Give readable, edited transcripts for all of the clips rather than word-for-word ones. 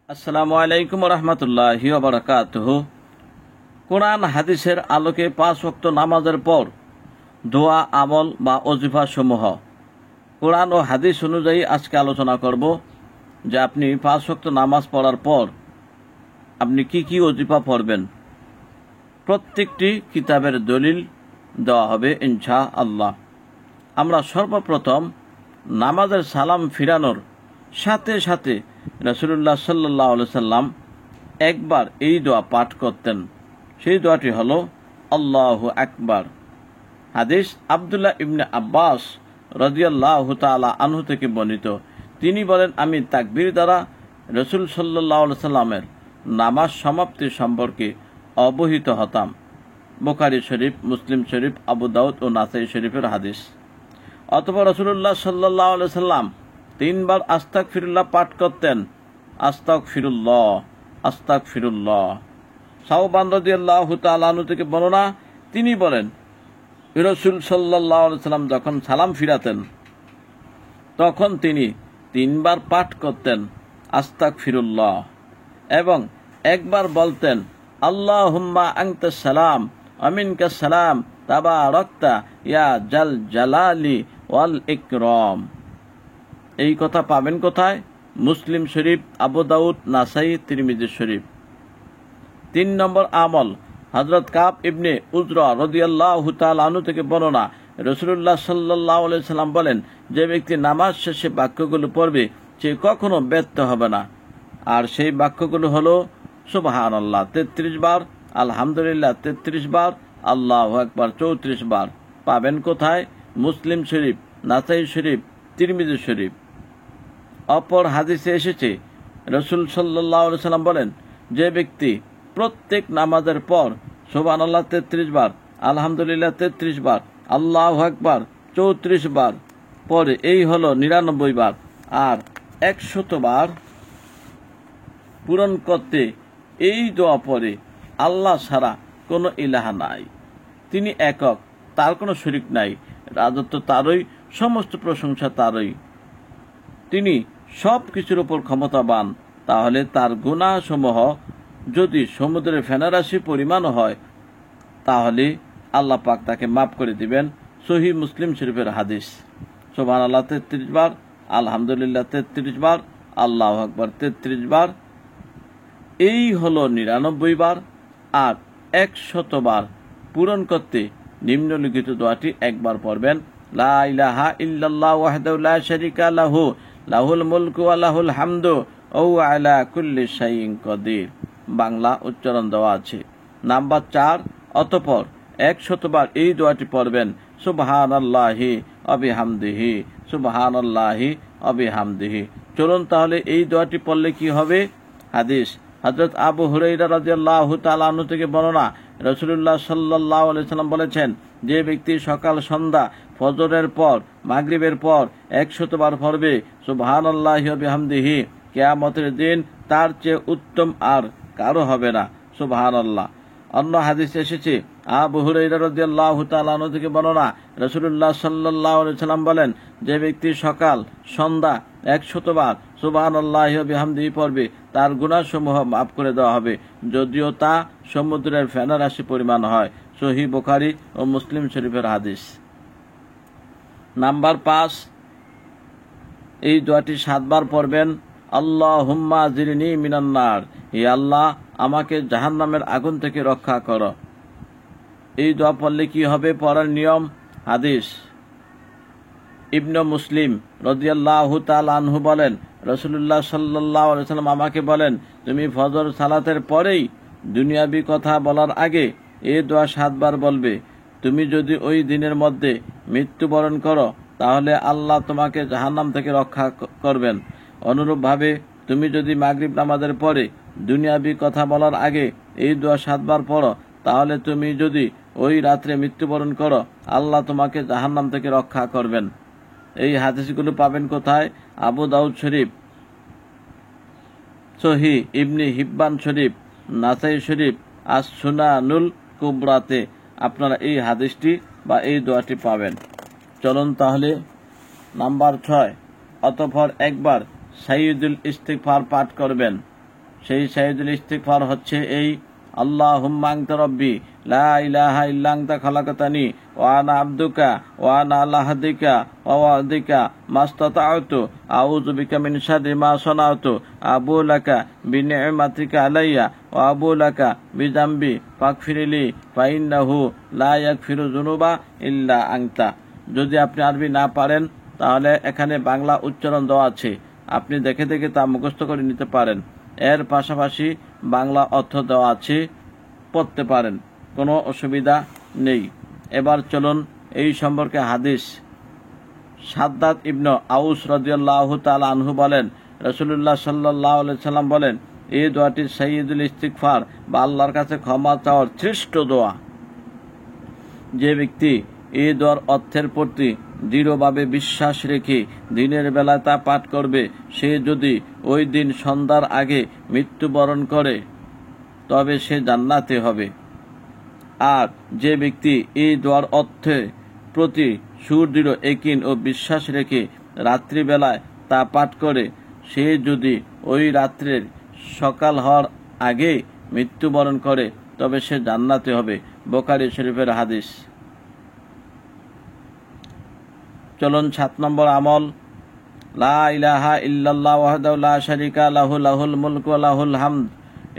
আসসালামু আলাইকুম রহমতুল্লাহি ওয়া বারাকাতুহু। কোরআন হাদিসের আলোকে 5 ওয়াক্ত নামাজের পর দোয়া, আমল বা ওজিফা সমূহ। কোরআন ও হাদিস অনুযায়ী আজকে আলোচনা করব যে আপনি 5 ওয়াক্ত নামাজ পড়ার পর আপনি কি কি ওজিফা পড়বেন। প্রত্যেকটি কিতাবের দলিল দেওয়া হবে ইনশাআল্লাহ। আমরা সর্বপ্রথম নামাজের সালাম ফিরানোর সাথে সাথে রাসূলুল্লাহ সাল্লাল্লাহু আলাইহি সাল্লাম একবার এই দোয়া পাঠ করতেন। সেই দোয়াটি হলো আল্লাহু আকবার। হাদিস আব্দুল্লাহ ইবনে আব্বাস রাদিয়াল্লাহু তাআলা আনহু থেকে বর্ণিত। তিনি বলেন, আমি তাকবীর দ্বারা রাসূল সাল্লাল্লাহু আলাইহি সাল্লামের নামাজ সমাপ্তি সম্পর্কে অবহিত হতাম। বুখারী শরীফ, মুসলিম শরীফ, আবু দাউদ ও নাসাই শরীফের হাদিস। অতঃপর রাসূলুল্লাহ সাল্লাল্লাহু আলাইহি সাল্লাম 3 বার আস্তাগফিরুল্লাহ পাঠ করতেন। আস্তাগফিরুল্লাহ, আস্তাগফিরুল্লাহ। সাওবান রাদিয়াল্লাহু তাআলা আনহু থেকে বর্ণনা, তিনি বলেন, রাসূল সাল্লাল্লাহু আলাইহি সাল্লাম যখন সালাম ফিরাতেন তখন তিনি 3 বার পাঠ করতেন আস্তাগফিরুল্লাহ এবং একবার বলতেন আল্লাহুম্মা আনতাস সালাম ওয়া মিনকাস সালাম তাবারাকতা ইয়া জাল জালালি ওয়াল ইকরাম। এই কথা পাবেন কোথায়? মুসলিম শরীফ, আবু দাউদ, নাসাই, তিরমিজি শরীফ। 3 নম্বর আমল, হযরত কাব ইবনে উজরা রাদিয়াল্লাহু তাআলা আনহু থেকে বর্ণনা, রাসূলুল্লাহ সাল্লাল্লাহু আলাইহি সাল্লাম বলেন, যে ব্যক্তি নামাজ শেষে বাক্যগুলো পড়বে সে কখনো ব্যর্থ হবে না। আর সেই বাক্যগুলো হলো সুবহানাল্লাহ 33 বার, আলহামদুলিল্লাহ 33 বার, আল্লাহু আকবার 34 বার। পাবেন কোথায়? মুসলিম শরীফ, নাসাই শরীফ, তিরমিজি শরীফ। অপর হাদিসে এসেছে, রাসূল সাল্লাল্লাহু আলাইহি সাল্লাম বলেন, যে ব্যক্তি প্রত্যেক নামাজের পর সুবহানাল্লাহ 33 বার, আলহামদুলিল্লাহ 33 বার, আল্লাহু আকবার 34 বার পরে, এই হলো 99 বার। আর 100 বার পূরণ করতে এই দোয়া পড়ে, আল্লাহ ছাড়া কোনো ইলাহা নাই, তিনি একক, তার কোনো শরীক নাই, রাজত্ব তারই, সমস্ত প্রশংসা তারই, তিনি সব কিছুর উপর ক্ষমতাবান। তাহলে তার গুনাহসমূহ যদি সমুদ্রের ফেনারাশি পরিমাণ হয় তাহলে আল্লাহ পাক তাকে মাফ করে দিবেন। সহিহ মুসলিম শরীফের হাদিস। সুবহানাল্লাহ 33 বার, আলহামদুলিল্লাহ 33 বার, আল্লাহু আকবার 33 বার, এই হলো 99 বার। আর 100 বার পূরণ করতে নিম্নলিখিত দোয়াটি একবার পড়বেন, লা ইলাহা ইল্লাল্লাহু ওয়াহদাহু লা শারীকা লাহু লাহুল মুলকু ওয়া লাহুল হামদু ওয়া হুয়া আলা কুল্লি শাইইন কাদির। বাংলা উচ্চারণ দেওয়া আছে। নাম্বার 4, অতঃপর 100 বার এই দোয়াটি পড়বেন, সুবহানাল্লাহি ওয়া বিহামদিহি, সুবহানাল্লাহি ওয়া বিহামদিহি। চলুন তাহলে এই দোয়াটি পড়লে কি হবে। হাদিস হযরত আবু হুরায়রা রাদিয়াল্লাহু তাআলা আনহু থেকে বর্ণনা, রাসূলুল্লাহ সাল্লাল্লাহু আলাইহি সাল্লাম বলেছেন, যে ব্যক্তি সকাল সন্ধ্যা ফজরের পর মাগরিবের পর 100 বার পড়বে সুবহানাল্লাহি ওয়া বিহামদিহি, কিয়ামতের দিন তার চেয়ে উত্তম আর কারো হবে না। সুবহানাল্লাহ। অন্য হাদিসে এসেছে, আবু হুরায়রা রাদিয়াল্লাহু তাআলা আনহু থেকে বর্ণনা, রাসূলুল্লাহ সাল্লাল্লাহু আলাইহি সাল্লাম বলেন, যে ব্যক্তি সকাল সন্ধ্যা 100 বার সুবহানাল্লাহি ওয়া বিহামদিহি পড়বে তার গুনাহসমূহ মাফ করে দেওয়া হবে, যদিও তা সমুদ্রের ফেনারাশি পরিমাণ হয়। সহিহ বুখারী ও মুসলিম শরীফের হাদিস। নাম্বার 5, এই দোয়াটি 7 বার পড়বেন, আল্লাহুম্মা জিরনি মিনান নার, হে আল্লাহ আমাকে জাহান্নামের আগুন থেকে রক্ষা করো। এই দোয়া পড়লে কি হবে, পড়ার নিয়ম। হাদিস ইবনে মুসলিম রাদিয়াল্লাহু তাআলা আনহু বলেন, রাসূলুল্লাহ সাল্লাল্লাহু আলাইহি সাল্লাম আমাকে বলেন, তুমি ফজর সালাতের পরেই দুনিয়াবি কথা বলার আগে এই দোয়া 7 বার বলবে। তুমি যদি ওই দিনের মধ্যে মৃত্যুবরণ করো তাহলে আল্লাহ তোমাকে জাহান্নাম থেকে রক্ষা করবেন। অনুরূপভাবে তুমি যদি মাগরিব নামাজের পরে দুনিয়াবি কথা বলার আগে এই দোয়া 7 বার পড়ো তাহলে তুমি যদি ওই রাত্রে মৃত্যুবরণ করো আল্লাহ তোমাকে জাহান্নাম থেকে রক্ষা করবেন। এই হাদিসগুলো পাবেন কোথায়? আবু দাউদ শরীফ, সহিহ ইবনে হিব্বান শরীফ, নাসাই শরীফ, আস-সুনানুল কুবরাতে আপনারা এই হাদিসটি বা এই দোয়াটি পাবেন। চলুন তাহলে নাম্বার 6, অতঃপর একবার সাইয়্যিদুল ইস্তিগফার পাঠ করবেন। সেই সাইয়্যিদুল ইস্তিগফার হচ্ছে এই, আল্লাহুম্মা আনতা রাব্বি লা ইলাহা ইল্লা আনতা খালাকতানি ওয়া আনা আবদুকা ওয়া আনা আলা আহদিকা ওয়া ওয়া'দিকা মাস্তাতা'তু আউযু বিকা মিন শাররি মা সানা'তু আবু লাকা বিনি'মাতিকা আলাইয়া ওয়া আবু লাকা বিযামবি ফাগফিরলি ফাইন্নাহু লা ইয়াগফিরু যুনুবা ইল্লা আনতা। যদি আপনি আরবি না পারেন তাহলে এখানে বাংলা উচ্চারণ দেওয়া আছে, আপনি দেখে দেখে তা মুখস্থ করে নিতে পারেন। এর পাশাপাশি বাংলা অর্থ দেওয়া আছে, পড়তে পারেন, কোনো অসুবিধা নেই। এবার চলুন এই সম্পর্কে হাদিস। সাদ্দাত ইবনে আউস রাদিয়াল্লাহু তাআলা আনহু বলেন, রাসূলুল্লাহ সাল্লাল্লাহু আলাইহি সাল্লাম বলেন, এই দোয়াটি সাইয়্যিদুল ইস্তিগফার বা আল্লাহর কাছে ক্ষমা চাওয়ার শ্রেষ্ঠ দোয়া। যে ব্যক্তি এই দোয়ার অর্থের প্রতি দৃঢ়ভাবে বিশ্বাস রেখে দিনের বেলায় তা পাঠ করবে, সে যদি ওই দিন সন্ধ্যার আগে মৃত্যুবরণ করে তবে সে জান্নাতে হবে। আর যে ব্যক্তি এই দোয়ার অর্থে প্রতি সুদৃঢ় ইয়াকিন ও বিশ্বাস রেখে রাত্রিবেলায় তা পাঠ করে, সে যদি ওই রাত্রের সকাল হওয়ার আগে মৃত্যুবরণ করে তবে সে জান্নাতে হবে। বুখারী শরীফের হাদিস। চলুন 7 নম্বর আমল, লা ইলাহা ইল্লাল্লাহ ওয়াহদাহু লা শারীকা লাহু লাহুল মুলকু ওয়া লাহুল হামদ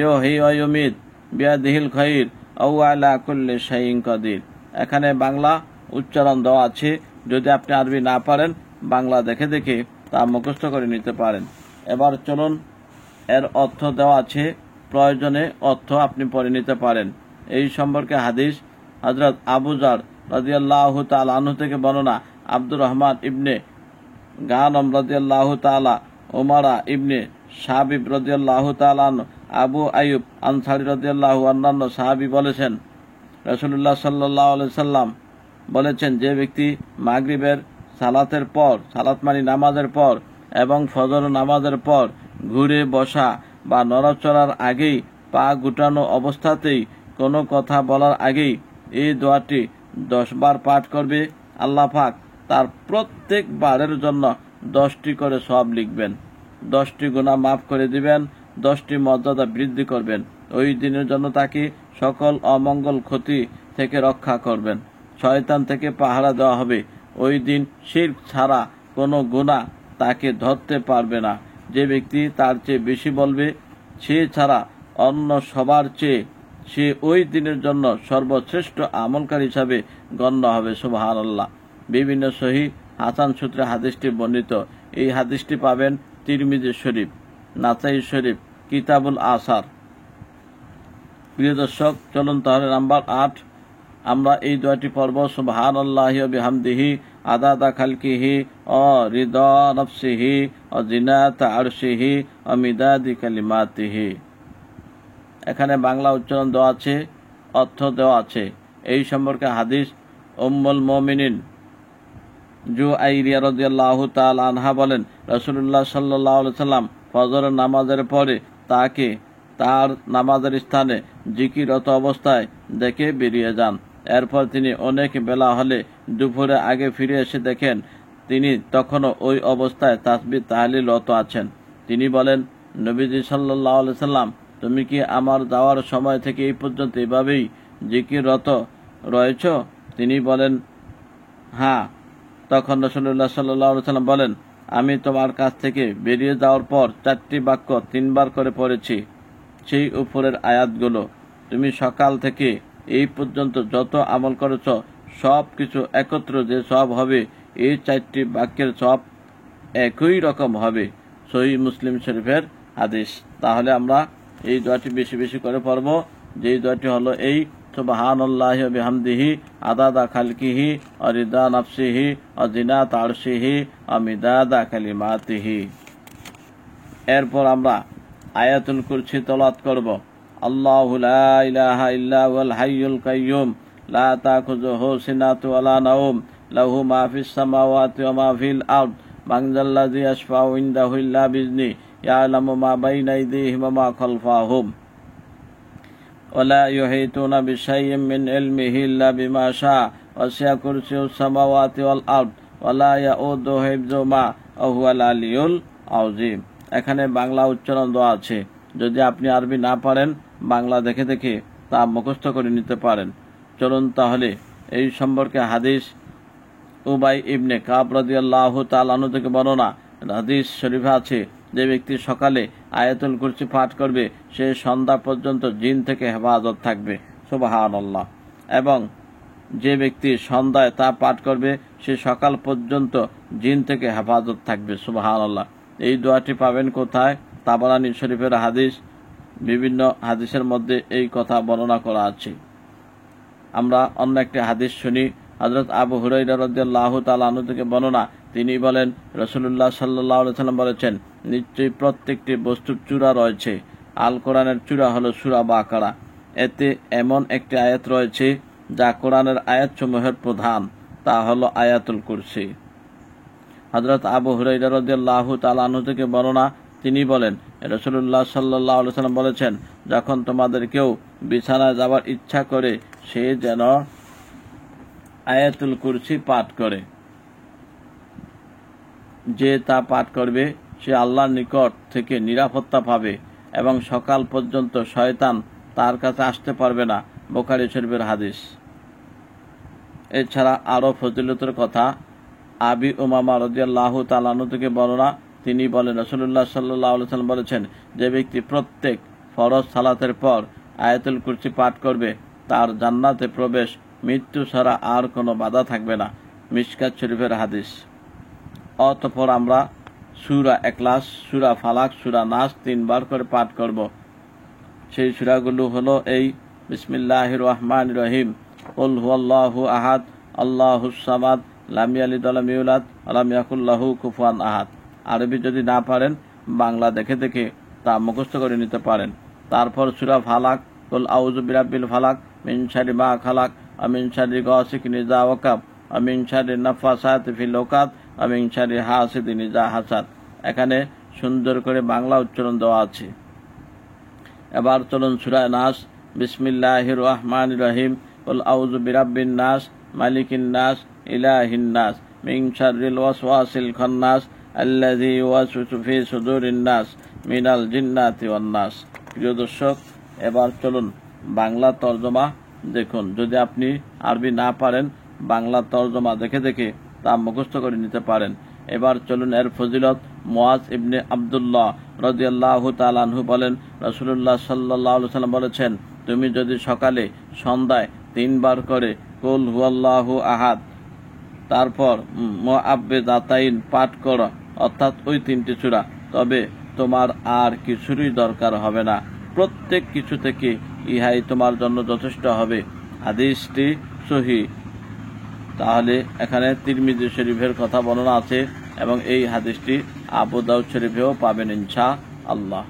ইউহয়ী ওয়া ইউমীত বিয়াদিহিল খায়র ওয়া হুয়া আলা কুল্লি শাইইন কাদির। এখানে বাংলা উচ্চারণ দেওয়া আছে, যদি আপনি আরবি না পারেন বাংলা দেখে দেখে তা মুখস্থ করে নিতে পারেন। এবার চলুন এর অর্থ দেওয়া আছে, প্রয়োজনে অর্থ আপনি পড়ে নিতে পারেন। এই সম্পর্কে হাদিস হযরত আবু যর রাদিয়াল্লাহু তাআলা আনহু থেকে বর্ণনা, আব্দুর রহমান ইবনে গানম রাদিয়াল্লাহু তাআলা, উমারা ইবনে শাবিব রাদিয়াল্লাহু তাআলা, আবু আইয়ুব আনসারী রাদিয়াল্লাহু অন্যান্য সাহাবী বলেছেন, রাসূলুল্লাহ সাল্লাল্লাহু আলাইহি সাল্লাম বলেছেন, যে ব্যক্তি মাগরিবের সালাতের পর, সালাত মানে নামাজের পর এবং ফজর নামাজের পর ঘুরে বসা বা নড়াচড়ার আগেই, পা গুটানো অবস্থাতেই, কোনো কথা বলার আগেই এই দোয়াটি 10 বার পাঠ করবে, আল্লাহ পাক তার প্রত্যেক বারের জন্য 10টি করে সওয়াব লিখবেন, 10টি গুনাহ মাফ করে দিবেন, 10টি মর্যাদা বৃদ্ধি করবেন। ওই দিনের জন্য তাকে সকল অমঙ্গল ক্ষতি থেকে রক্ষা করবেন, শয়তান থেকে পাহারা দেওয়া হবে। ওই দিন শিরক ছাড়া কোনো গুনাহ তাকে ধরতে পারবে না। যে ব্যক্তি তার চেয়ে বেশি বলবে, সে ছাড়া অন্য সবার চেয়ে সে ওই দিনের জন্য সর্বশ্রেষ্ঠ আমলকারী হিসাবে গণ্য হবে। সুবহানাল্লাহ। বিভিন্ন সহিহ হাসান সূত্রে হাদিসটি বর্ণিত। এই হাদিসটি পাবেন তিরমিজি শরীফ, নাসাই শরীফ, কিতাবুল আসার। প্রিয় দর্শক, চলুন তাহলে নাম্বার 8 আমরা এই দোয়াটি পড়ব। সুবহানাল্লাহি ওয়া বিহামদিহি আদাদা খালকিহি ওয়া রিদা নাফসিহি ওয়া জিনাতা আরশিহি ওয়া মিদাদি কালিমাতিহি। এখানে বাংলা উচ্চারণ দেওয়া আছে, অর্থ দেওয়া আছে। এই সম্পর্কে হাদিস উম্মুল মুমিনিন জুআইরিয়া রাদিয়াল্লাহু তাআলা আনহা বলেন, রাসূলুল্লাহ সাল্লাল্লাহু আলাইহি সাল্লাম ফজরের নামাজের পরে তাকে তার নামাজের স্থানে জিকিররত অবস্থায় দেখে বেরিয়ে যান। এরপর তিনি অনেক বেলা হলে দুপুরে আগে ফিরে এসে দেখেন তিনি তখনও ওই অবস্থায় তাসবিহ তাহলিলরত আছেন। তিনি বলেন, নবীজি সাল্লাল্লাহু আলাইহি সাল্লাম, তুমি কি আমার যাওয়ার সময় থেকে এই পর্যন্ত এভাবেই জিকিররত রয়েছ? তিনি বলেন, হ্যাঁ। তখন রাসূলুল্লাহ সাল্লাল্লাহু আলাইহি সাল্লাম বলেন, আমি তোমার কাছ থেকে বেরিয়ে যাওয়ার পর 4টি বাক্য 3 বার করে পড়েছি, সেই উপরের আয়াতগুলো। তুমি সকাল থেকে এই পর্যন্ত যত আমল করেছ সব কিছু একত্র যে সব হবে, এই 4টি বাক্যের সব একই রকম হবে। সহিহ মুসলিম শরীফের হাদিস। তাহলে আমরা এই দোয়াটি বেশি বেশি করে পড়ব। যেই দোয়াটি হলো এই, সুবহানাল্লাহি ওয়া বিহামদিহি আদাদা খালকিহি ওয়া রিদা নাফসিহি ওয়া জিনাতা আরশিহি ওয়া মিদাদা কালিমাতিহি। এরপর আমরা আয়াতুল কুরসি তেলাওয়াত করব। আল্লাহু লা ইলাহা ইল্লা হুয়াল হাইয়ুল কাইয়্যুম লা তাখুযুহু সিনাতু ওয়া লা নাওম লাহু মা ফিস সামাওয়াতি ওয়া মা ফিল আরদ মান যাল্লাযী ইয়াশফাউ ইনদাহু ইল্লা বিইذনি ইয়ালামু মা বাইনা আইদিহিম ওয়া মা খালফাহুম ওয়া লা ইউহিতুনা বিশাইইন মিন ইলমিহি ইল্লা বিমা শাআ ওয়াসি'a কুরসিয়ুস সামাওয়াতি ওয়াল আরদ ওয়া লা ইয়াউদুহু হিফযুহুমা ওয়া হুয়াল আলিয়্যুল আযীম। এখানে বাংলা উচ্চারণ দেওয়া আছে। যদি আপনি আরবি না পারেন বাংলা দেখে দেখে তা মুখস্থ করে নিতে পারেন। চলুন তাহলে এই সম্পর্কে হাদিস উবাই ইবনে কাব রাদিয়াল্লাহু তাআলা আনহু থেকে বর্ণনা। হাদিস শরীফে আছে, যে ব্যক্তি সকালে আয়াতুল কুরসি পাঠ করবে সে সন্ধ্যা পর্যন্ত জিন থেকে হেফাজত থাকবে। সুবহানাল্লাহ। এবং যে ব্যক্তি সন্ধ্যায় তা পাঠ করবে সে সকাল পর্যন্ত জিন থেকে হেফাজত থাকবে। সুবহানাল্লাহ। এই দোয়াটি পাবেন কোথায়? তাবারানী শরীফের হাদিস, বিভিন্ন হাদিসের মধ্যে এই কথা বর্ণনা করা আছে। আমরা অন্য একটি হাদিস শুনি। হযরত আবু হুরায়রা রাদিয়াল্লাহু তাআলা আনহু থেকে বর্ণনা, তিনি বলেন, রাসূলুল্লাহ সাল্লাল্লাহু আলাইহি ওয়াসাল্লাম বলেছেন, নিশ্চয়ই প্রত্যেকটি বস্তুর চূড়া রয়েছে। আল কোরআনের চূড়া হলো সূরা বাকারা। এতে এমন একটি আয়াত রয়েছে যা কোরআনের আয়াতসমূহের প্রধান, তা হলো আয়াতুল কুরসি। হযরত আবু হুরায়রা রাদিয়াল্লাহু তাআলা আনহু থেকে বর্ণনা, তিনি বলেন, রাসূলুল্লাহ সাল্লাল্লাহু আলাইহি ওয়াসাল্লাম বলেছেন, যখন তোমাদের কেউ বিছানায় যাবার ইচ্ছা করে সে যেন আয়াতুল কুরসি পাঠ করে। যে তা পাঠ করবে সে আল্লাহর নিকট থেকে নিরাপত্তা পাবে এবং সকাল পর্যন্ত শয়তান তার কাছে আসতে পারবে না। বুখারী শরীফের হাদিস। এছাড়া আরও ফজিলতের কথা আবি উমামা রাদিয়াল্লাহু তাআলা আনহু থেকে বর্ণনা, তিনি বলেন, রাসূলুল্লাহ সাল্লাল্লাহু আলাইহি ওয়াসাল্লাম বলেছেন, যে ব্যক্তি প্রত্যেক ফরজ সালাতের পর আয়াতুল কুরসি পাঠ করবে তার জান্নাতে প্রবেশ মৃত্যু ছাড়া আর কোনো বাধা থাকবে না। মিশকাত শরীফের হাদিস। অতঃপর আমরা সূরা ইখলাস, সূরা ফালাক, সূরা নাস 3 বার করে পাঠ করব। সেই সূরাগুলো হলো এই: বিসমিল্লাহির রহমানির রহিম, কুল হুয়াল্লাহু আহাদ, আল্লাহুস সামাদ, লাম ইয়ালিদ ওয়া লাম ইউলাদ ওয়া লাম ইয়াকুল লাহু কুফুয়ান আহাদ। আরবি যদি না পারেন বাংলা দেখে দেখে তা মুখস্থ করে নিতে পারেন। তারপর সূরা ফালাক, কুল আউযু বিরাব্বিল ফালাক, মিন শাররি মা খালাক, ওয়া মিন শাররি গাসিকিন ইযা ওয়াকাব, ওয়া মিন শাররি নাফাসাতি ফিল উকাদ, ওয়া মিন শাররি হাসিদিন ইযা হাসাদ। এখানে সুন্দর করে বাংলা উচ্চারণ দেওয়া আছে। এবার চলুন সূরা নাস। বিসমিল্লাহির রহমানির রহিম, কুল আউযু বিরাব্বিন নাস, মালিকিন নাস, ইলাহিন নাস, মিন শাররিল ওয়াসওয়াসিল খান্নাস, আল্লাযী ইউওয়াসওয়িসু ফি সুদুরিন নাস, মিনাল জিন্নাতি ওয়ান নাস। প্রিয় দর্শক, এবার চলুন বাংলা তরজমা দেখুন। যদি আপনি আরবি না পারেন বাংলা তরজমা দেখে দেখে তা মুখস্থ করে নিতে পারেন। এবার চলুন এর ফজিলত। মুআজ ইবনে আব্দুল্লাহ রাদিয়াল্লাহু তাআলা আনহু বলেন, রাসূলুল্লাহ সাল্লাল্লাহু আলাইহি ওয়াসাল্লাম বলেছেন, তুমি যদি সকালে সন্ধ্যায় 3 বার করে কুল হুয়াল্লাহু আহাদ তারপর মুআব্বিদাতাইন পাঠ করো, অর্থাৎ ওই 3টি সূরা, তবে তোমার আর কিছুরই দরকার হবে না। প্রত্যেক কিছু থেকে ইহাই তোমার জন্য যথেষ্ট হবে। হাদিসটি সহিহ। তাহলে এখানে তিরমিজি শরীফের কথা বর্ণনা আছে এবং এই হাদিসটি আবু দাউদ শরীফেও পাবেন ইনশাআল্লাহ।